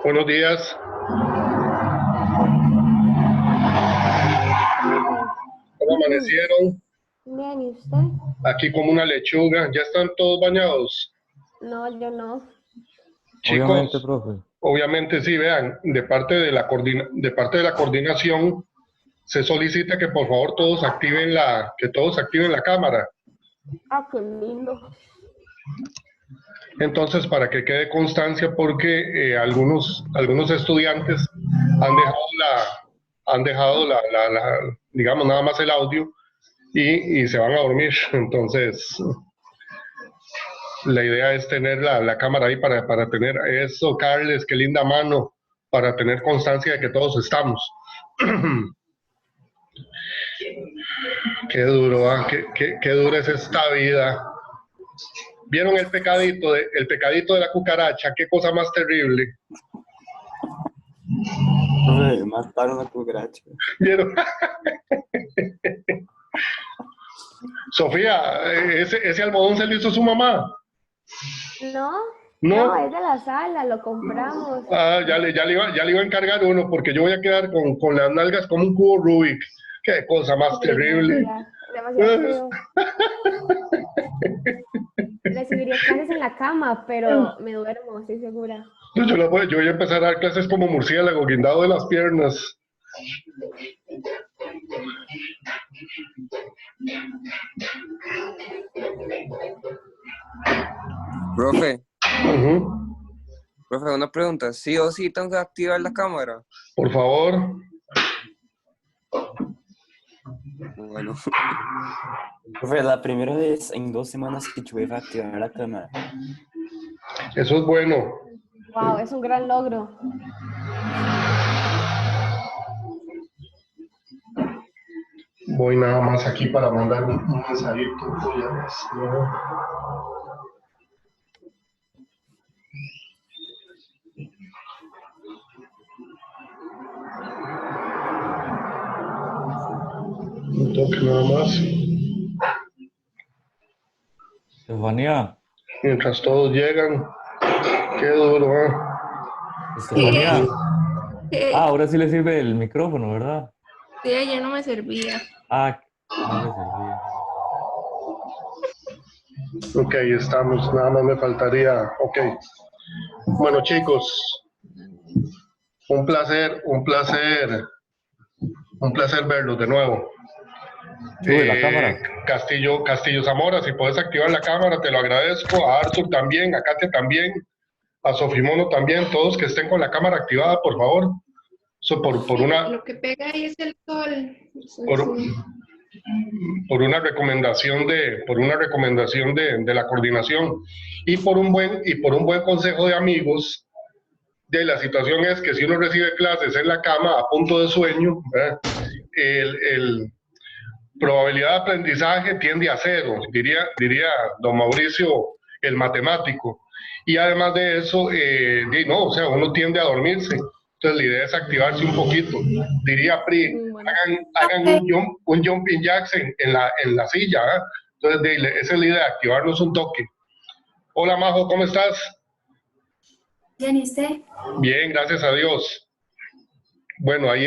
Buenos días. ¿Cómo amanecieron? Bien, ¿y usted? Aquí como una lechuga. ¿Ya están todos bañados? No, yo no. Obviamente, Chicos, profe. obviamente sí, vean, de parte de la coordinación se solicita que por favor que todos activen la cámara. Ah, qué lindo. Entonces, para que quede constancia, porque algunos estudiantes han dejado digamos, nada más el audio y se van a dormir. Entonces, la idea es tener la cámara ahí para tener eso, Carles, qué linda mano, para tener constancia de que todos estamos. Qué duro, qué dura es esta vida. ¿Vieron el pecadito de la cucaracha? Qué cosa más terrible. Profe, mataron la cucaracha. ¿Vieron? Sofía, ese almohadón se lo hizo su mamá. No, No, no, es de la sala, lo compramos. ya le iba a encargar uno, porque yo voy a quedar con las nalgas como un cubo Rubik. Qué cosa más Hombre, terrible. no, demasiado feo. Recibiría clases en la cama, pero me duermo, estoy segura. Yo voy a empezar a dar clases como murciélago, guindado de las piernas. Profe, Ujú. profe, una pregunta. ¿Sí o sí tengo que activar la cámara? Por favor. Bueno, Profe, la primera vez en 2 semanas que tuve que activar la cámara. Eso es bueno. Wow, es un gran logro. Voy nada más aquí para mandar un mensajito. Ya ves, ¿no? Un toque nada más. Estefanía. Mientras todos llegan. Qué duro, ¿eh? Estefanía. ¿Qué? Ahora sí le sirve el micrófono, ¿verdad? Sí, ayer no me servía. No le servía. Ok, estamos. Nada más me faltaría. Ok. Bueno, chicos. Un placer verlos de nuevo. Sube la cámara. Castillo Zamora, si puedes activar la cámara, te lo agradezco. A Arthur también, a Katia también, a Sofimono también, todos que estén con la cámara activada, por favor. Eso Lo que pega ahí es el sol. por una recomendación de la coordinación y por un buen consejo de amigos. De la situación es que si uno recibe clases en la cama a punto de sueño, el probabilidad de aprendizaje tiende a cero, diría don Mauricio, el matemático. Y además de eso, uno tiende a dormirse. Entonces la idea es activarse un poquito. Diría Pri, Bueno. hagan un jumping jacks en la silla. Entonces esa es la idea, activarnos un toque. Hola Majo, ¿cómo estás? Bien, ¿y usted? Bien, gracias a Dios. Bueno, ahí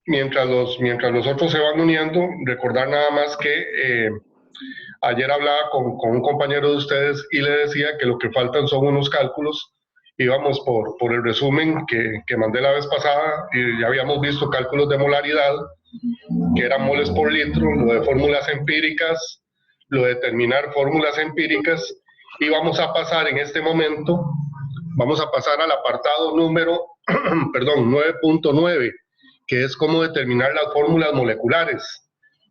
mientras los otros se van uniendo, recordar nada más que ayer hablaba con un compañero de ustedes y le decía que lo que faltan son unos cálculos. Íbamos por el resumen que mandé la vez pasada y ya habíamos visto cálculos de molaridad, que eran moles por litro, lo de fórmulas empíricas, lo de determinar fórmulas empíricas, y vamos a pasar en este momento, al apartado número, perdón, 9.9, que es cómo determinar las fórmulas moleculares.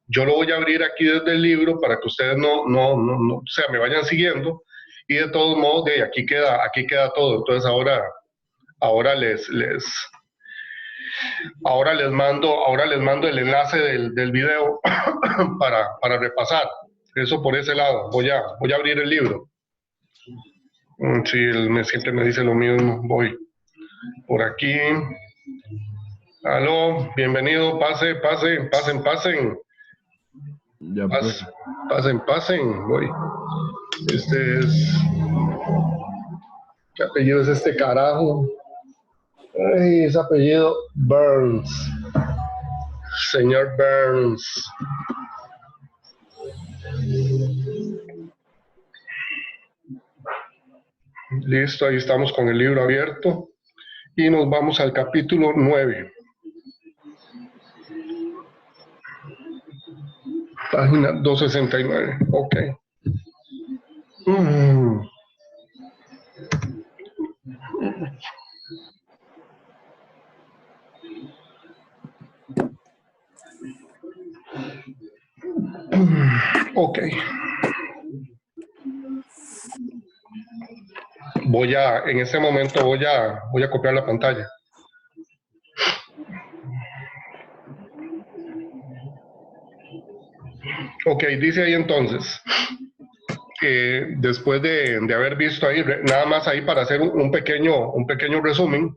Yo lo voy a abrir aquí desde el libro para que ustedes me vayan siguiendo, y de todos modos, aquí queda todo. Entonces ahora les mando el enlace del video para repasar. Eso por ese lado. Voy a abrir el libro. Sí, él siempre me dice lo mismo. Voy por aquí. Aló, bienvenido, pasen. Ya, Pasen, voy. Este es ¿Qué apellido es este carajo? Ay, ese apellido Burns. Señor Burns. Listo, ahí estamos con el libro abierto. Y nos vamos al capítulo 9. Página 269. Ok. Ok. En este momento voy a copiar la pantalla. Ok, dice ahí entonces, después de haber visto ahí, nada más ahí para hacer un pequeño resumen,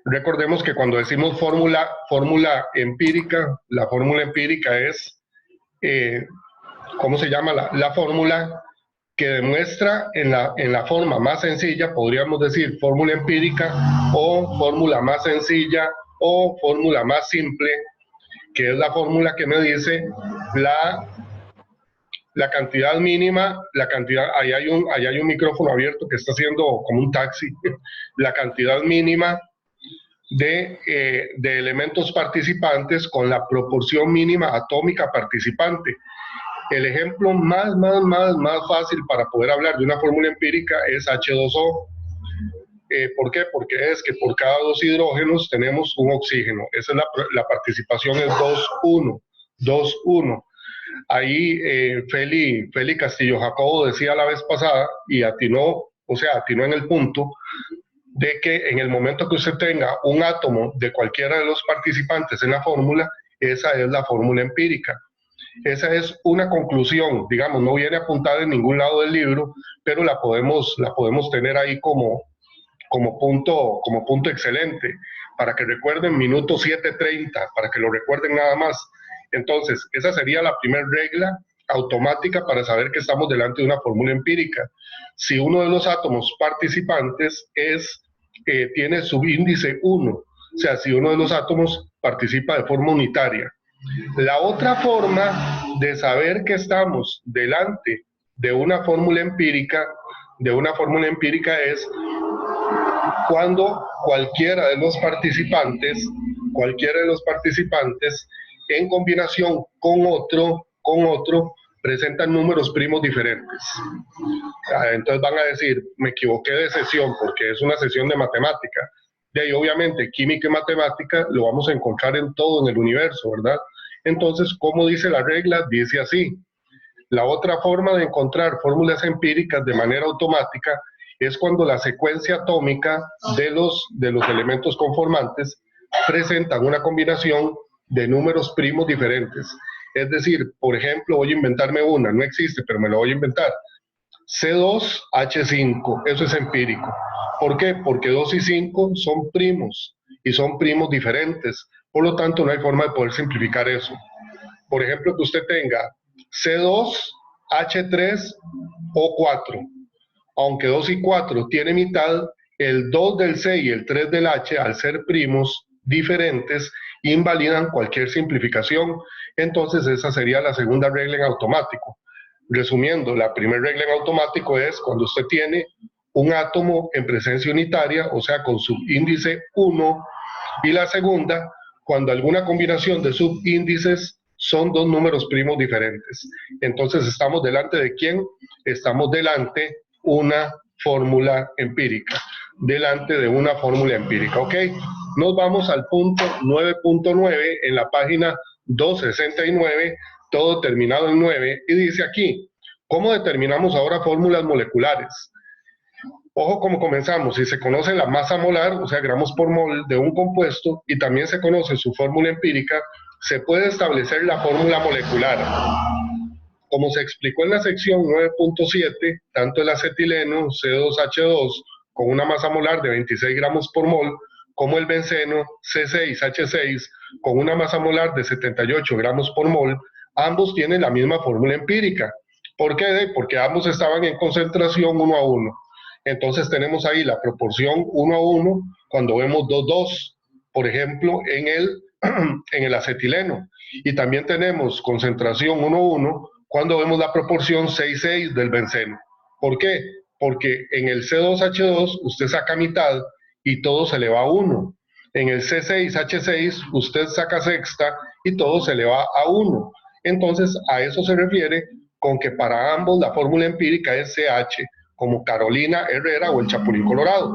recordemos que cuando decimos fórmula empírica, la fórmula empírica es, ¿cómo se llama? La fórmula que demuestra en la forma más sencilla, podríamos decir fórmula empírica o fórmula más sencilla o fórmula más simple, que es la fórmula que me dice la cantidad mínima, ahí hay un micrófono abierto que está haciendo como un taxi, la cantidad mínima de elementos participantes con la proporción mínima atómica participante. El ejemplo más fácil para poder hablar de una fórmula empírica es H2O. ¿Por qué? Porque es que por cada 2 hidrógenos tenemos un oxígeno. Esa es la participación es 2:1. 2:1. Ahí Feli Castillo Jacobo decía la vez pasada y atinó en el punto de que en el momento que usted tenga un átomo de cualquiera de los participantes en la fórmula, esa es la fórmula empírica. Esa es una conclusión, digamos, no viene apuntada en ningún lado del libro, pero la podemos tener ahí como punto excelente, para que recuerden minuto 7:30, para que lo recuerden nada más. Entonces, esa sería la primera regla automática para saber que estamos delante de una fórmula empírica. Si uno de los átomos participantes tiene subíndice 1, o sea, si uno de los átomos participa de forma unitaria. La otra forma de saber que estamos delante de una fórmula empírica es cuando cualquiera de los participantes en combinación con otro presentan números primos diferentes. Entonces van a decir, me equivoqué de sesión porque es una sesión de matemática. Y ahí obviamente química y matemática lo vamos a encontrar en todo en el universo, ¿verdad? Entonces, ¿cómo dice la regla? Dice así. La otra forma de encontrar fórmulas empíricas de manera automática es cuando la secuencia atómica de los elementos conformantes presentan una combinación de números primos diferentes. Es decir, por ejemplo, voy a inventarme una, no existe, pero me lo voy a inventar. C2H5, eso es empírico. ¿Por qué? Porque 2 y 5 son primos, y son primos diferentes. Por lo tanto, no hay forma de poder simplificar eso. Por ejemplo, que usted tenga C2H3O4. Aunque 2 y 4 tiene mitad, el 2 del C y el 3 del H, al ser primos diferentes, invalidan cualquier simplificación. Entonces, esa sería la segunda regla en automático. Resumiendo, la primera regla en automático es cuando usted tiene un átomo en presencia unitaria, o sea, con subíndice 1, y la segunda, cuando alguna combinación de subíndices son 2 números primos diferentes. Entonces, ¿estamos delante de quién? Estamos delante una fórmula empírica, delante de una fórmula empírica, ¿ok? Nos vamos al punto 9.9 en la página 269, todo terminado en 9, y dice aquí, ¿cómo determinamos ahora fórmulas moleculares? Ojo cómo comenzamos, si se conoce la masa molar, o sea, gramos por mol de un compuesto, y también se conoce su fórmula empírica, se puede establecer la fórmula molecular. Como se explicó en la sección 9.7, tanto el acetileno C2H2 con una masa molar de 26 gramos por mol, como el benceno C6H6 con una masa molar de 78 gramos por mol, ambos tienen la misma fórmula empírica. ¿Por qué? Porque ambos estaban en concentración 1:1. Entonces tenemos ahí la proporción 1 a 1 cuando vemos 2, 2, por ejemplo, en el acetileno. Y también tenemos concentración 1 a 1 cuando vemos la proporción 6, 6 del benceno. ¿Por qué? Porque en el C2H2 usted saca mitad y todo se le va a 1. En el C6H6 usted saca sexta y todo se le va a 1. Entonces a eso se refiere con que para ambos la fórmula empírica es CH, como Carolina Herrera o el Chapulín Colorado.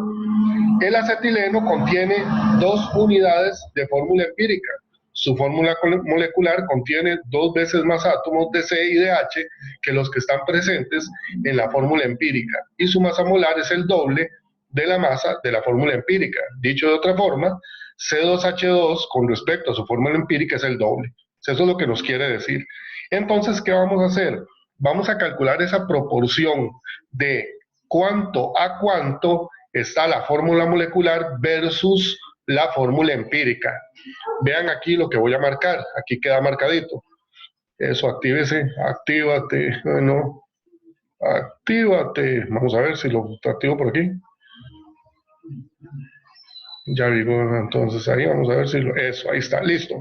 El acetileno contiene 2 unidades de fórmula empírica. Su fórmula molecular contiene 2 veces más átomos de C y de H que los que están presentes en la fórmula empírica, y su masa molar es el doble de la masa de la fórmula empírica. Dicho de otra forma, C2H2 con respecto a su fórmula empírica es el doble. Eso es lo que nos quiere decir. Entonces, ¿qué vamos a hacer? Vamos a calcular esa proporción de cuánto a cuánto está la fórmula molecular versus la fórmula empírica. Vean aquí lo que voy a marcar. Aquí queda marcadito. Eso, actívese, actívate. Bueno, actívate. Vamos a ver si lo activo por aquí. Ya digo, entonces ahí vamos a ver si lo... Eso, ahí está, listo.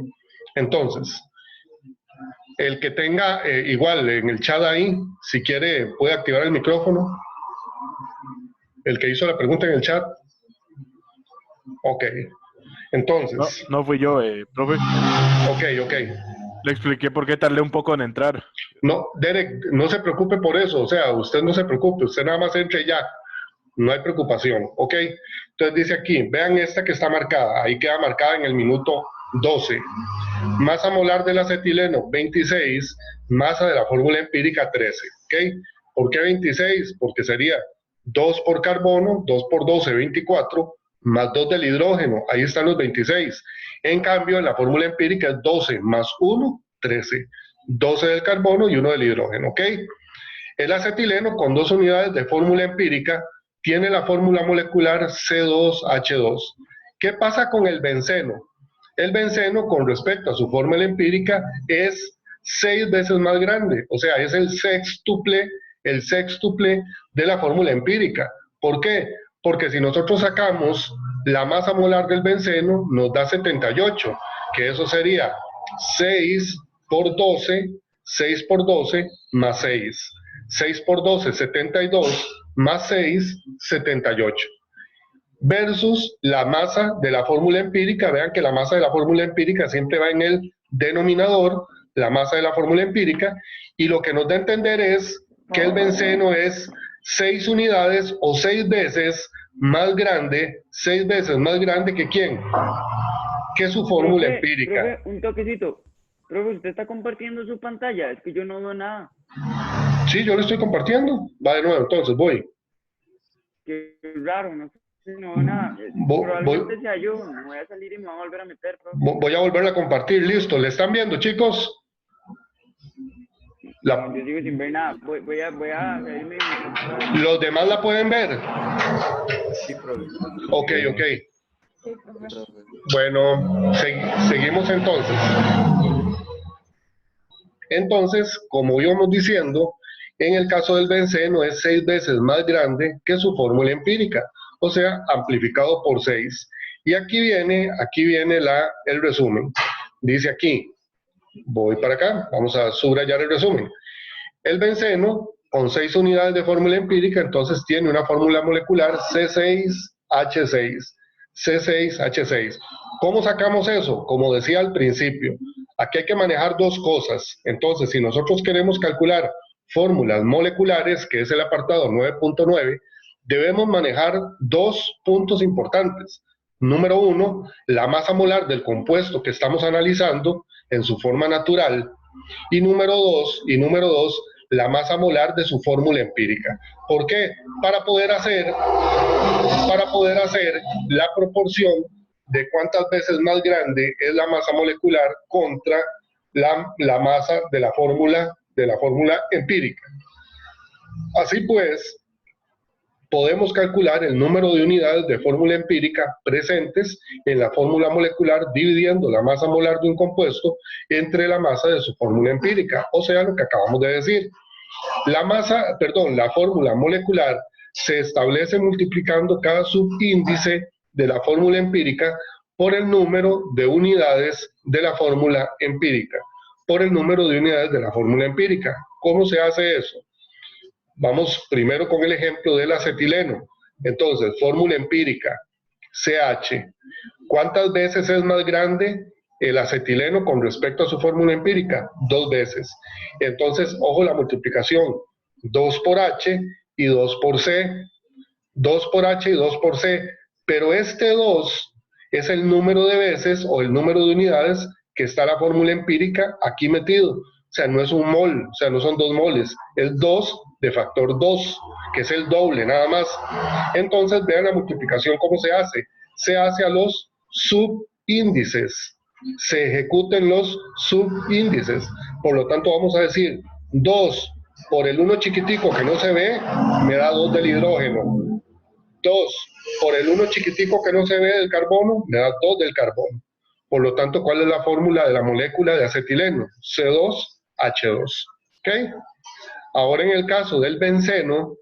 Entonces, el que tenga igual en el chat ahí, si quiere puede activar el micrófono. El que hizo la pregunta en el chat. Ok. Entonces. No fui yo, profe. Ok. Le expliqué por qué tardé un poco en entrar. No, Derek, no se preocupe por eso. O sea, usted no se preocupe. Usted nada más entre ya. No hay preocupación. Ok. Entonces dice aquí, vean esta que está marcada. Ahí queda marcada en el minuto 12. Masa molar del acetileno, 26. Masa de la fórmula empírica, 13. ¿Ok? ¿Por qué 26? Porque sería 2 por carbono, 2 por 12, 24, más 2 del hidrógeno, ahí están los 26. En cambio, en la fórmula empírica es 12 más 1, 13. 12 del carbono y 1 del hidrógeno, ¿ok? El acetileno con 2 unidades de fórmula empírica tiene la fórmula molecular C2H2. ¿Qué pasa con el benceno? El benceno, con respecto a su fórmula empírica, es 6 veces más grande, o sea, es el sextuple de la fórmula empírica. ¿Por qué? Porque si nosotros sacamos la masa molar del benceno, nos da 78, que eso sería 6 por 12, 6 por 12 más 6. 6 por 12, 72, más 6, 78. Versus la masa de la fórmula empírica, vean que la masa de la fórmula empírica siempre va en el denominador, la masa de la fórmula empírica, y lo que nos da a entender es que el benceno es 6 unidades o 6 veces más grande, 6 veces más grande que ¿quién? Que su fórmula empírica. Profe, un toquecito. Profe, ¿usted está compartiendo su pantalla? Es que yo no veo nada. Sí, yo lo estoy compartiendo. Va de nuevo, entonces voy. Qué raro, no veo nada. Probablemente sea yo, me voy a salir y me voy a volver a meter, profe. Voy a volverla a compartir, listo. ¿Le están viendo, chicos? Yo sigo sin ver nada. Voy a irme. ¿Los demás la pueden ver? Sí, profe. Ok. Sí, profe. Bueno, seguimos entonces. Entonces, como íbamos diciendo, en el caso del benceno es 6 veces más grande que su fórmula empírica, o sea, amplificado por 6. Y aquí viene el resumen. Dice aquí, voy para acá, vamos a subrayar el resumen. El benceno, con 6 unidades de fórmula empírica, entonces tiene una fórmula molecular C6H6. C6H6. ¿Cómo sacamos eso? Como decía al principio, aquí hay que manejar 2 cosas. Entonces, si nosotros queremos calcular fórmulas moleculares, que es el apartado 9.9, debemos manejar 2 puntos importantes. Número 1, la masa molar del compuesto que estamos analizando en su forma natural. Y número 2, la masa molar de su fórmula empírica. ¿Por qué? Para poder hacer la proporción de cuántas veces más grande es la masa molecular contra la masa de la fórmula empírica. Así pues, podemos calcular el número de unidades de fórmula empírica presentes en la fórmula molecular dividiendo la masa molar de un compuesto entre la masa de su fórmula empírica, o sea, lo que acabamos de decir. La fórmula molecular se establece multiplicando cada subíndice de la fórmula empírica por el número de unidades de la fórmula empírica, por el número de unidades de la fórmula empírica. ¿Cómo se hace eso? Vamos primero con el ejemplo del acetileno. Entonces, fórmula empírica, CH. ¿Cuántas veces es más grande el acetileno con respecto a su fórmula empírica? 2 veces. Entonces, ojo la multiplicación. 2 por H y 2 por C. 2 por H y 2 por C. Pero este 2 es el número de veces o el número de unidades que está la fórmula empírica aquí metido. O sea, no es un mol, o sea, no son 2 moles. Es 2 de factor 2, que es el doble, nada más. Entonces, vean la multiplicación cómo se hace. Se hace a los subíndices. Se ejecuten los subíndices. Por lo tanto, vamos a decir 2 por el 1 chiquitico que no se ve, me da 2 del hidrógeno. 2 por el 1 chiquitico que no se ve del carbono, me da 2 del carbono. Por lo tanto, ¿cuál es la fórmula de la molécula de acetileno? C2H2. ¿Ok? Ahora en el caso del benceno,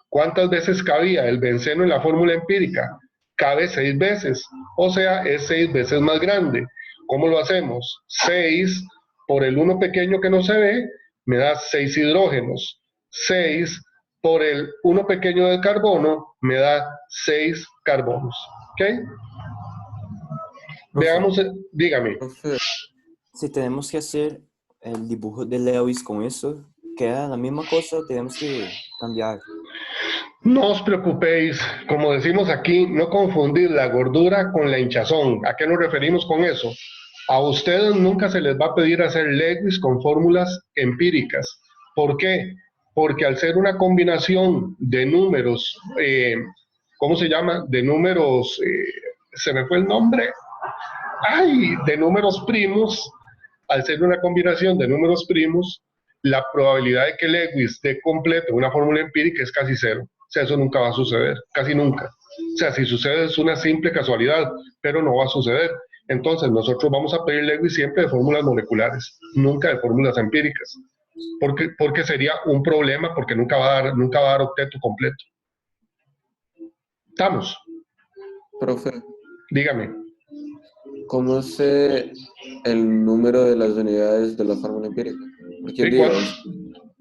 ¿cuántas veces cabía el benceno en la fórmula empírica? Cabe 6 veces, o sea, es 6 veces más grande. ¿Cómo lo hacemos? 6 por el 1 pequeño que no se ve, me da 6 hidrógenos. 6 por el 1 pequeño del carbono, me da 6 carbonos. ¿Ok? Veamos, dígame. Profe, si tenemos que hacer el dibujo de Lewis con eso, ¿queda la misma cosa o tenemos que cambiar? No os preocupéis, como decimos aquí, no confundir la gordura con la hinchazón. ¿A qué nos referimos con eso? A ustedes nunca se les va a pedir hacer Lewis con fórmulas empíricas. ¿Por qué? Porque al ser una combinación de números, ¿cómo se llama? De números, se me fue el nombre. ¡Ay! De números primos, al ser una combinación de números primos, la probabilidad de que Lewis dé completo una fórmula empírica es casi 0. O sea, eso nunca va a suceder, casi nunca. O sea, si sucede es una simple casualidad, pero no va a suceder. Entonces, nosotros vamos a pedir Lewis siempre de fórmulas moleculares, nunca de fórmulas empíricas. Porque sería un problema, porque nunca va a dar octeto completo. ¿Estamos? Profe, Dígame. ¿cómo sé el número de las unidades de la fórmula empírica?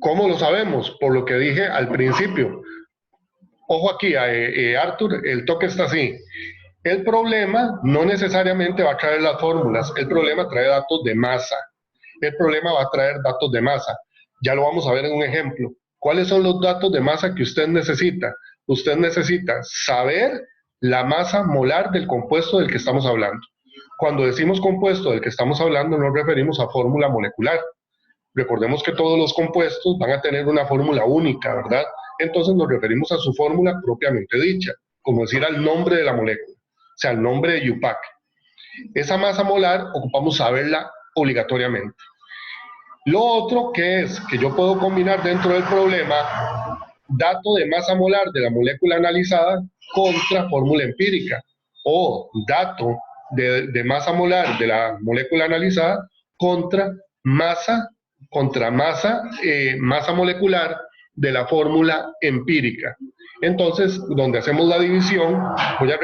¿Cómo lo sabemos? Por lo que dije al principio. Ojo aquí, Arthur, el toque está así. El problema no necesariamente va a traer las fórmulas, el problema trae datos de masa. El problema va a traer datos de masa. Ya lo vamos a ver en un ejemplo. ¿Cuáles son los datos de masa que usted necesita? Usted necesita saber la masa molar del compuesto del que estamos hablando. Cuando decimos compuesto del que estamos hablando, nos referimos a fórmula molecular. Recordemos que todos los compuestos van a tener una fórmula única, ¿verdad? Entonces nos referimos a su fórmula propiamente dicha, como decir al nombre de la molécula, o sea, el nombre de IUPAC. Esa masa molar ocupamos saberla obligatoriamente. Lo otro que es que yo puedo combinar dentro del problema dato de masa molar de la molécula analizada contra fórmula empírica, o dato de masa molar de la molécula analizada contra masa molecular de la fórmula empírica. Entonces, donde hacemos la división, voy a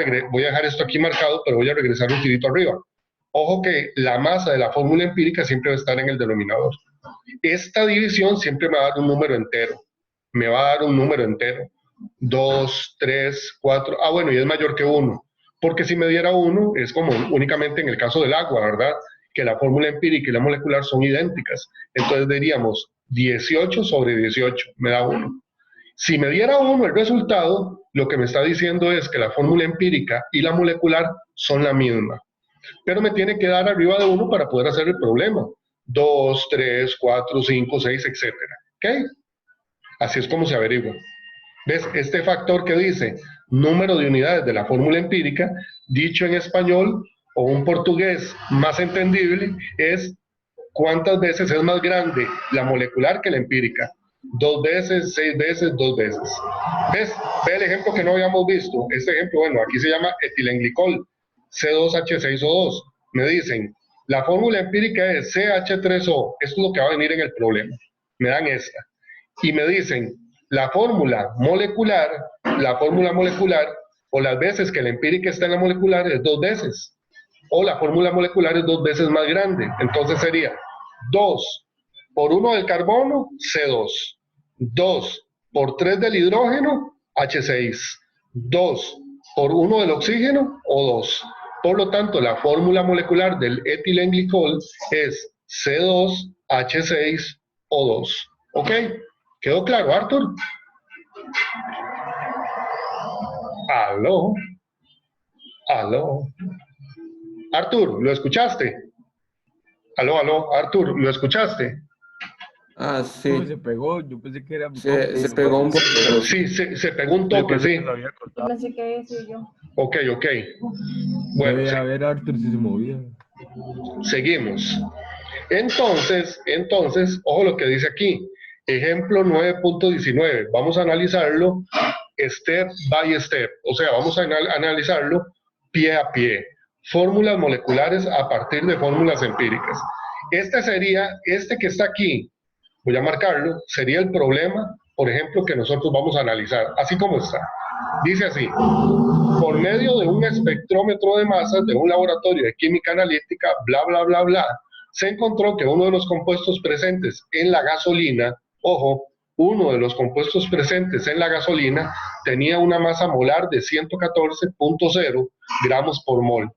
dejar esto aquí marcado, pero voy a regresar un tirito arriba. Ojo que la masa de la fórmula empírica siempre va a estar en el denominador. Esta división siempre me va a dar un número entero. Me va a dar un número entero. 2, 3, 4. Ah, bueno, y es mayor que 1. Porque si me diera 1, es como únicamente en el caso del agua, ¿verdad? Que la fórmula empírica y la molecular son idénticas. Entonces diríamos 18 sobre 18, me da 1. Si me diera 1 el resultado, lo que me está diciendo es que la fórmula empírica y la molecular son la misma. Pero me tiene que dar arriba de 1 para poder hacer el problema. 2, 3, 4, 5, 6, etc. ¿Ok? Así es como se averigua. ¿Ves? Este factor que dice número de unidades de la fórmula empírica, dicho en español o un portugués más entendible, es cuántas veces es más grande la molecular que la empírica. 2 veces, 6 veces, 2 veces. ¿Ves? Ve el ejemplo que no habíamos visto. Este ejemplo, bueno, aquí se llama etilenglicol, C2H6O2. Me dicen, la fórmula empírica es CH3O. Esto es lo que va a venir en el problema. Me dan esta. Y me dicen, la fórmula molecular, o las veces que la empírica está en la molecular es 2 veces, o la fórmula molecular es 2 veces más grande. Entonces sería 2 por 1 del carbono, C2, 2 por 3 del hidrógeno, H6, 2 por 1 del oxígeno, O2. Por lo tanto, la fórmula molecular del etilenglicol es C2H6O2. ¿Ok? ¿Quedó claro, Arthur? Aló. Aló. Arthur, ¿lo escuchaste? Aló, Arthur, ¿lo escuchaste? Ah, sí. Se pegó, yo pensé que era... Se pegó un poco. Pero... Sí, se pegó un toque, sí. No sé qué decir yo. Ok. Bueno, a ver, Arthur, si se movía. seguimos. Entonces, ojo lo que dice aquí. Ejemplo 9.19. Vamos a analizarlo step by step. O sea, vamos a analizarlo pie a pie. Fórmulas moleculares a partir de fórmulas empíricas. Este que está aquí, voy a marcarlo, sería el problema, por ejemplo, que nosotros vamos a analizar, así como está. Dice así: por medio de un espectrómetro de masas de un laboratorio de química analítica, bla, bla, bla, bla, se encontró que uno de los compuestos presentes en la gasolina, ojo, uno de los compuestos presentes en la gasolina tenía una masa molar de 114.0 gramos por mol.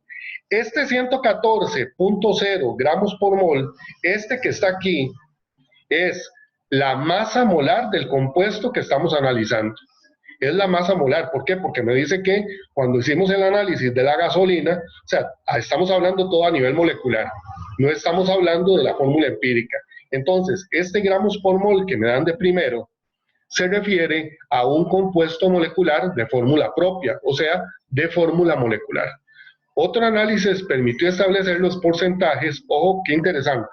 Este 114.0 gramos por mol, este que está aquí, es la masa molar del compuesto que estamos analizando. Es la masa molar. ¿Por qué? Porque me dice que cuando hicimos el análisis de la gasolina, o sea, estamos hablando todo a nivel molecular, no estamos hablando de la fórmula empírica. Entonces, este gramos por mol que me dan de primero se refiere a un compuesto molecular de fórmula propia, o sea, de fórmula molecular. Otro análisis permitió establecer los porcentajes, ojo, qué interesante,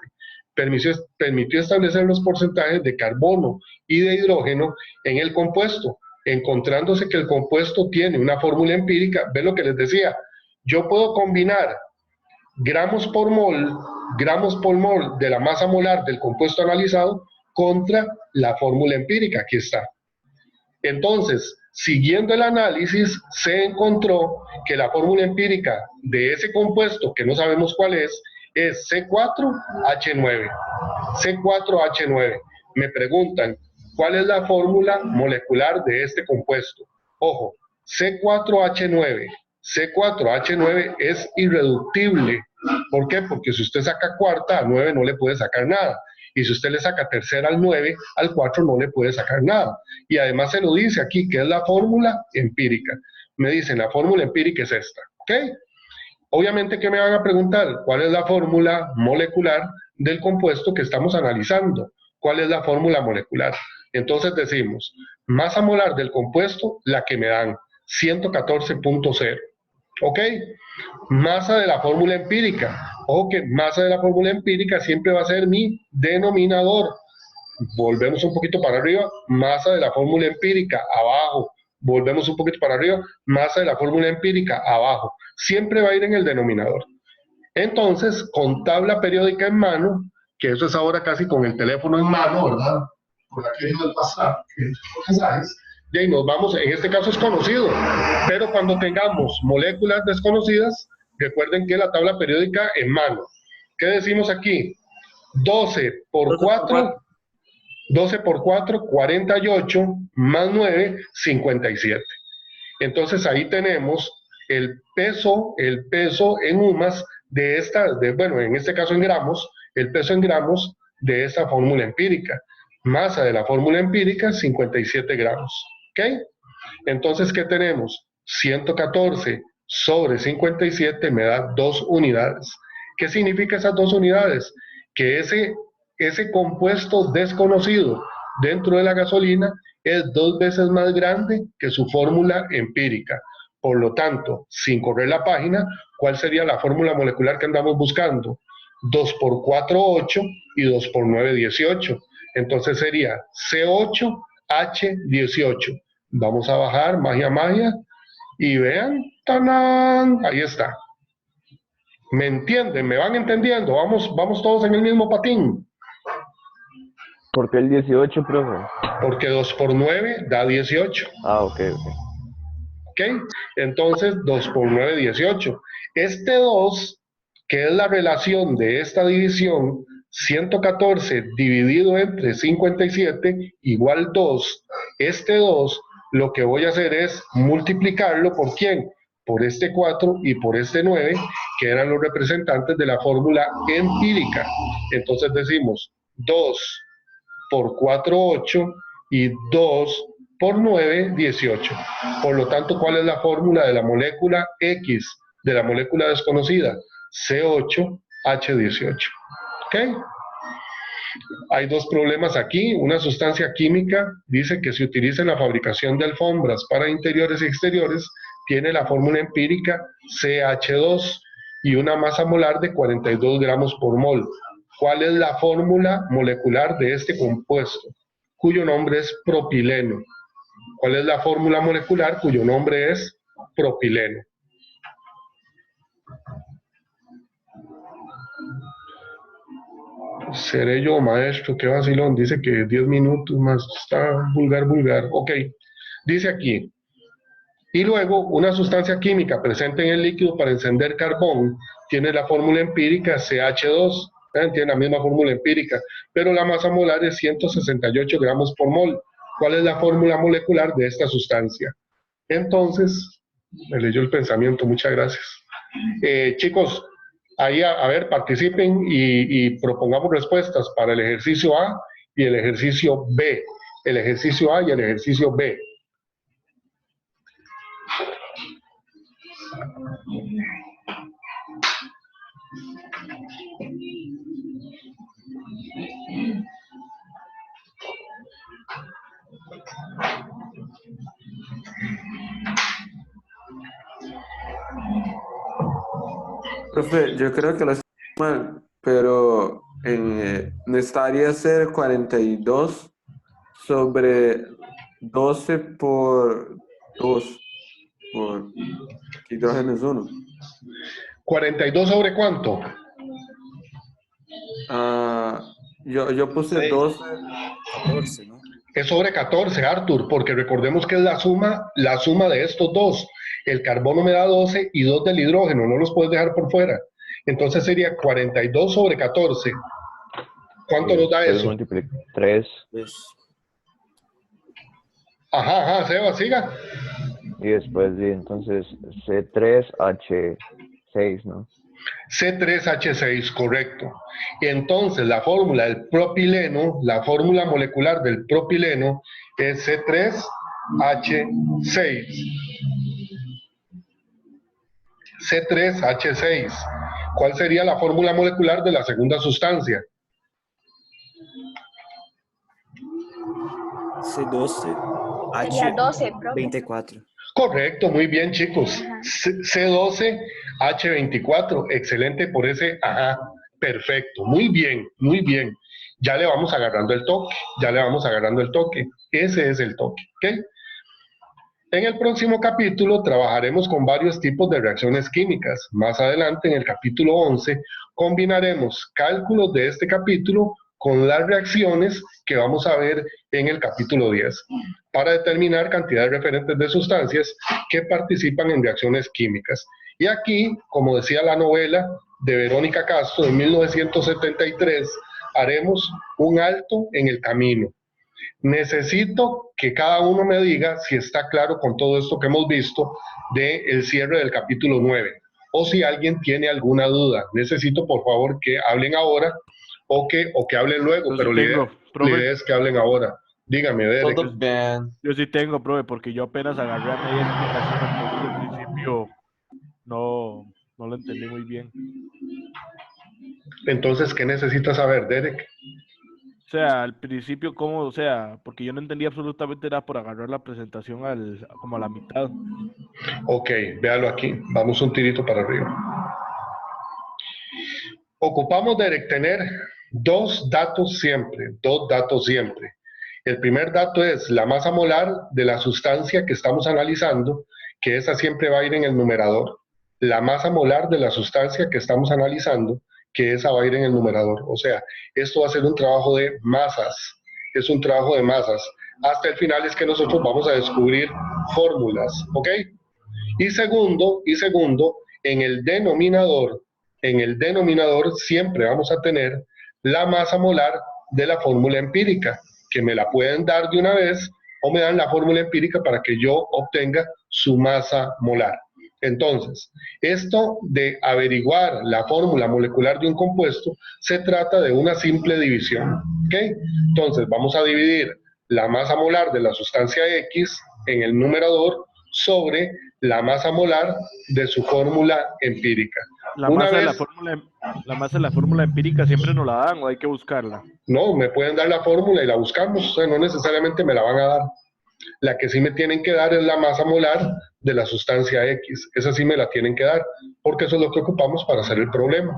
permitió establecer los porcentajes de carbono y de hidrógeno en el compuesto, encontrándose que el compuesto tiene una fórmula empírica. ¿Ven lo que les decía? Yo puedo combinar gramos por mol de la masa molar del compuesto analizado contra la fórmula empírica. Aquí está. Entonces, siguiendo el análisis, se encontró que la fórmula empírica de ese compuesto, que no sabemos cuál es C4H9. C4H9. Me preguntan, ¿cuál es la fórmula molecular de este compuesto? Ojo, C4H9. C4H9 es irreductible. ¿Por qué? Porque si usted saca cuarta, a 9 no le puede sacar nada. Y si usted le saca tercera al 9, al 4 no le puede sacar nada. Y además se lo dice aquí, que es la fórmula empírica. Me dicen, la fórmula empírica es esta. ¿Ok? Obviamente, ¿qué me van a preguntar? ¿Cuál es la fórmula molecular del compuesto que estamos analizando? ¿Cuál es la fórmula molecular? Entonces decimos, masa molar del compuesto, la que me dan, 114.0. ¿Ok? Masa de la fórmula empírica. Ojo que masa de la fórmula empírica siempre va a ser mi denominador. Volvemos un poquito para arriba, masa de la fórmula empírica, abajo. Volvemos un poquito para arriba, masa de la fórmula empírica, abajo. Siempre va a ir en el denominador. Entonces, con tabla periódica en mano, que eso es ahora casi con el teléfono en mano, ¿verdad? Por aquello del WhatsApp, que sabes. Y ahí nos vamos, en este caso es conocido, pero cuando tengamos moléculas desconocidas, recuerden que la tabla periódica en mano. ¿Qué decimos aquí? 12 por 4, 48, más 9, 57. Entonces ahí tenemos el peso en UMAS de bueno, en este caso en gramos, el peso en gramos de esta fórmula empírica. Masa de la fórmula empírica, 57 gramos. ¿Ok? Entonces, ¿qué tenemos? 114 sobre 57 me da 2 unidades. ¿Qué significa esas 2 unidades? Que ese compuesto desconocido dentro de la gasolina es 2 veces más grande que su fórmula empírica. Por lo tanto, sin correr la página, ¿cuál sería la fórmula molecular que andamos buscando? 2 por 4, 8 y 2 por 9, 18. Entonces sería C8H18. Vamos a bajar, magia, y vean, ¡tanán! Ahí está. ¿Me entienden? ¿Me van entendiendo? Vamos todos en el mismo patín. ¿Por qué el 18, profe? Porque 2 por 9 da 18. Ah, ok. ¿Ok? Entonces, 2 por 9, 18. Este 2, que es la relación de esta división, 114 dividido entre 57 igual 2. Este 2, lo que voy a hacer es multiplicarlo por ¿quién? Por este 4 y por este 9, que eran los representantes de la fórmula empírica. Entonces decimos 2 por 4, 8 y 2 por 9, 18. Por lo tanto, ¿cuál es la fórmula de la molécula X, de la molécula desconocida? C8H18. ¿Ok? Hay dos problemas aquí. Una sustancia química dice que se utiliza en la fabricación de alfombras para interiores y exteriores, tiene la fórmula empírica CH2 y una masa molar de 42 gramos por mol. ¿Cuál es la fórmula molecular de este compuesto? Cuyo nombre es propileno. ¿Cuál es la fórmula molecular cuyo nombre es propileno? Seré yo, maestro, qué vacilón. Dice que 10 minutos más, está vulgar. Ok, dice aquí. Y luego, una sustancia química presente en el líquido para encender carbón tiene la fórmula empírica CH2. Tiene la misma fórmula empírica, pero la masa molar es 168 gramos por mol. ¿Cuál es la fórmula molecular de esta sustancia? Entonces, me leyó el pensamiento, muchas gracias. Chicos, ahí a ver, participen y propongamos respuestas para el ejercicio A y el ejercicio B. El ejercicio A y el ejercicio B. Profe, yo creo que lo estoy mal, pero necesitaría ser 42 sobre 12 por 2, por hidrógeno es 1. ¿42 sobre cuánto? Yo puse 12. 14, ¿no? Es sobre 14, Arthur, porque recordemos que es la suma de estos dos. El carbono me da 12 y 2 del hidrógeno, no los puedes dejar por fuera. Entonces sería 42 sobre 14. ¿Cuánto nos da eso? 3. Ajá, Seba, siga. Y después, entonces, C3H6, ¿no? C3H6, correcto. Entonces, la fórmula del propileno, la fórmula molecular del propileno es C3H6. C3H6. ¿Cuál sería la fórmula molecular de la segunda sustancia? C12H24. Correcto, muy bien, chicos. C12H24, excelente por ese ajá. Perfecto, muy bien, muy bien. Ya le vamos agarrando el toque, Ese es el toque, ¿ok? En el próximo capítulo trabajaremos con varios tipos de reacciones químicas. Más adelante, en el capítulo 11, combinaremos cálculos de este capítulo con las reacciones que vamos a ver en el capítulo 10, para determinar cantidad de referentes de sustancias que participan en reacciones químicas. Y aquí, como decía la novela de Verónica Castro de 1973, haremos un alto en el camino. Necesito que cada uno me diga si está claro con todo esto que hemos visto del cierre del capítulo 9, o si alguien tiene alguna duda. Necesito, por favor, que hablen ahora o que hablen luego, pero la idea es que hablen ahora. Dígame, Derek. Todo bien. Yo sí tengo, profe, porque yo apenas agarré a media explicación, entonces al principio no lo entendí muy bien. Entonces, ¿qué necesitas saber, Derek? O sea, al principio, ¿cómo? O sea, porque yo no entendí absolutamente nada por agarrar la presentación como a la mitad. Ok, véalo aquí. Vamos un tirito para arriba. Ocupamos, Derek, tener dos datos siempre. El primer dato es la masa molar de la sustancia que estamos analizando, que esa siempre va a ir en el numerador. La masa molar de la sustancia que estamos analizando, que esa va a ir en el numerador. O sea, esto va a ser un trabajo de masas. es un trabajo de masas. Hasta el final es que nosotros vamos a descubrir fórmulas, ¿ok? Y segundo, en el denominador siempre vamos a tener la masa molar de la fórmula empírica, que me la pueden dar de una vez o me dan la fórmula empírica para que yo obtenga su masa molar. Entonces, esto de averiguar la fórmula molecular de un compuesto se trata de una simple división, ¿ok? Entonces, vamos a dividir la masa molar de la sustancia X en el numerador sobre la masa molar de su fórmula empírica. La masa de la fórmula empírica siempre nos la dan o hay que buscarla. No, me pueden dar la fórmula y la buscamos, o sea, no necesariamente me la van a dar. La que sí me tienen que dar es la masa molar de la sustancia X. Esa sí me la tienen que dar, porque eso es lo que ocupamos para hacer el problema.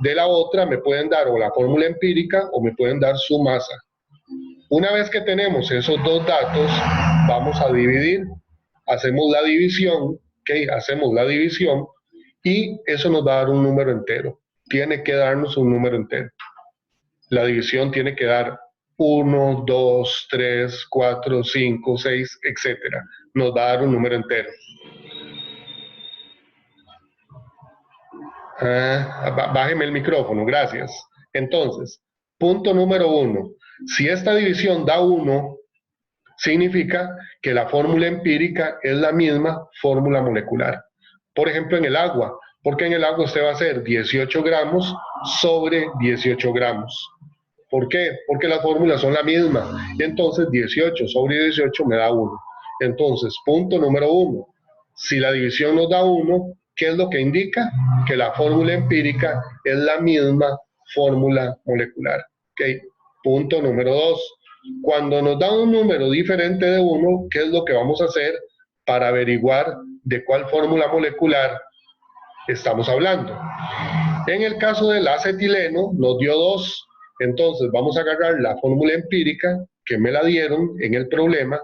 De la otra me pueden dar o la fórmula empírica o me pueden dar su masa. Una vez que tenemos esos dos datos, vamos a dividir. Hacemos la división, ¿ok? Hacemos la división y eso nos va a dar un número entero. Tiene que darnos un número entero. La división tiene que dar 1, 2, 3, 4, 5, 6, etc. Nos va a dar un número entero. Bájeme el micrófono, gracias. Entonces, punto número 1. Si esta división da 1, significa que la fórmula empírica es la misma fórmula molecular. Por ejemplo, en el agua, porque en el agua usted va a hacer 18 gramos sobre 18 gramos. ¿Por qué? Porque las fórmulas son la misma. Entonces 18 sobre 18 me da 1. Entonces, punto número 1. Si la división nos da 1, ¿qué es lo que indica? Que la fórmula empírica es la misma fórmula molecular. ¿Okay? Punto número 2. Cuando nos da un número diferente de 1, ¿qué es lo que vamos a hacer para averiguar de cuál fórmula molecular estamos hablando? En el caso del acetileno nos dio 2. Entonces vamos a agarrar la fórmula empírica que me la dieron en el problema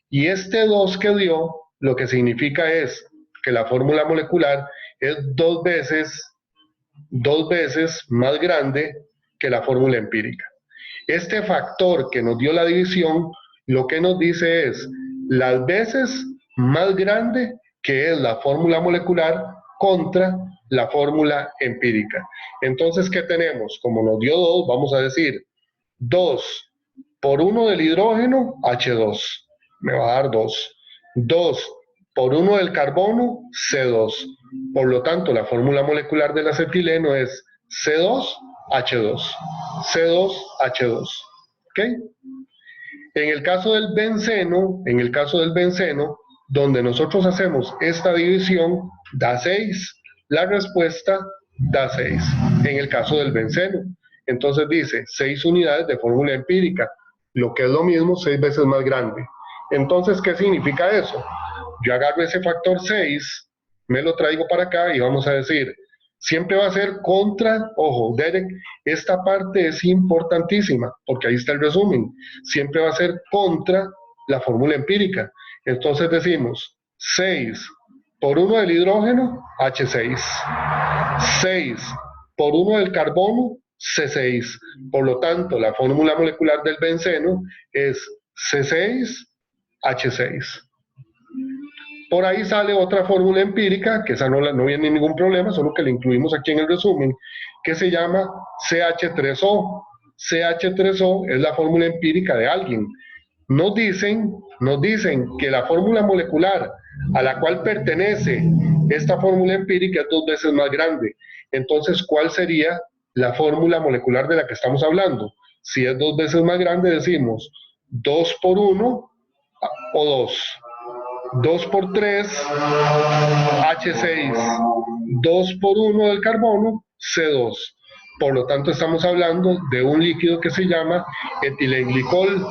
y este 2 que dio lo que significa es que la fórmula molecular es dos veces más grande que la fórmula empírica. Este factor que nos dio la división lo que nos dice es las veces más grande que es la fórmula molecular contra la fórmula empírica. Entonces, ¿qué tenemos? Como nos dio 2, vamos a decir 2 por 1 del hidrógeno, H2. Me va a dar 2. 2 por 1 del carbono, C2. Por lo tanto, la fórmula molecular del acetileno es C2H2. C2H2. ¿Ok? En el caso del benceno, donde nosotros hacemos esta división, da 6. La respuesta da 6 en el caso del benceno. Entonces dice 6 unidades de fórmula empírica, lo que es lo mismo 6 veces más grande. Entonces, ¿qué significa eso? Yo agarro ese factor 6, me lo traigo para acá y vamos a decir, siempre va a ser contra, ojo, Derek, esta parte es importantísima, porque ahí está el resumen, siempre va a ser contra la fórmula empírica. Entonces decimos 6 por 1 del hidrógeno, H6. 6 por 1 del carbono, C6. Por lo tanto, la fórmula molecular del benceno es C6H6. Por ahí sale otra fórmula empírica, que esa no viene ningún problema, solo que la incluimos aquí en el resumen, que se llama CH3O. CH3O es la fórmula empírica de alguien. Nos dicen que la fórmula molecular a la cual pertenece esta fórmula empírica es 2 veces más grande. Entonces, ¿cuál sería la fórmula molecular de la que estamos hablando? Si es 2 veces más grande, decimos 2 por 1 o 2. 2 por 3, H6. 2 por 1 del carbono, C2. Por lo tanto, estamos hablando de un líquido que se llama etilenglicol,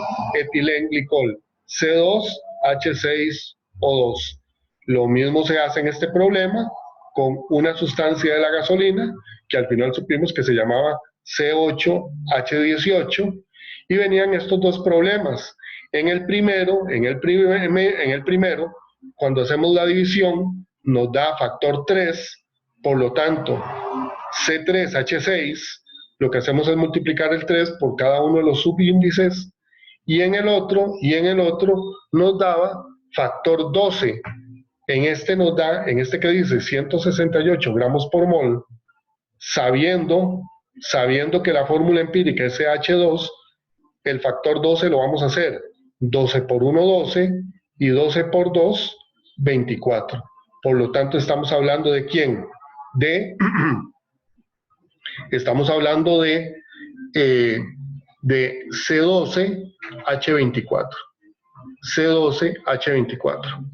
C2H6O2. Lo mismo se hace en este problema con una sustancia de la gasolina, que al final supimos que se llamaba C8H18, y venían estos dos problemas. En el primero, cuando hacemos la división, nos da factor 3, por lo tanto, C3H6, lo que hacemos es multiplicar el 3 por cada uno de los subíndices y en el otro nos daba factor 12. En este nos da, en este que dice 168 gramos por mol, sabiendo que la fórmula empírica es CH2, el factor 12 lo vamos a hacer 12 por 1, 12, y 12 por 2, 24. Por lo tanto, estamos hablando de ¿quién? Estamos hablando de C12H24. C12H24.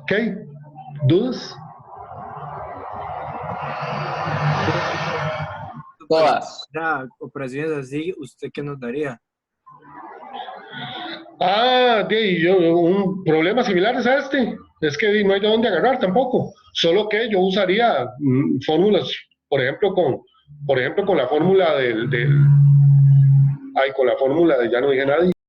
¿Ok? ¿Dudas? Todas. Ya, operaciones así, ¿usted qué nos daría? Un problema similar es este. Es que no hay de dónde agarrar tampoco. Solo que yo usaría fórmulas, por ejemplo, con la fórmula con la fórmula de, ya no dije nadie.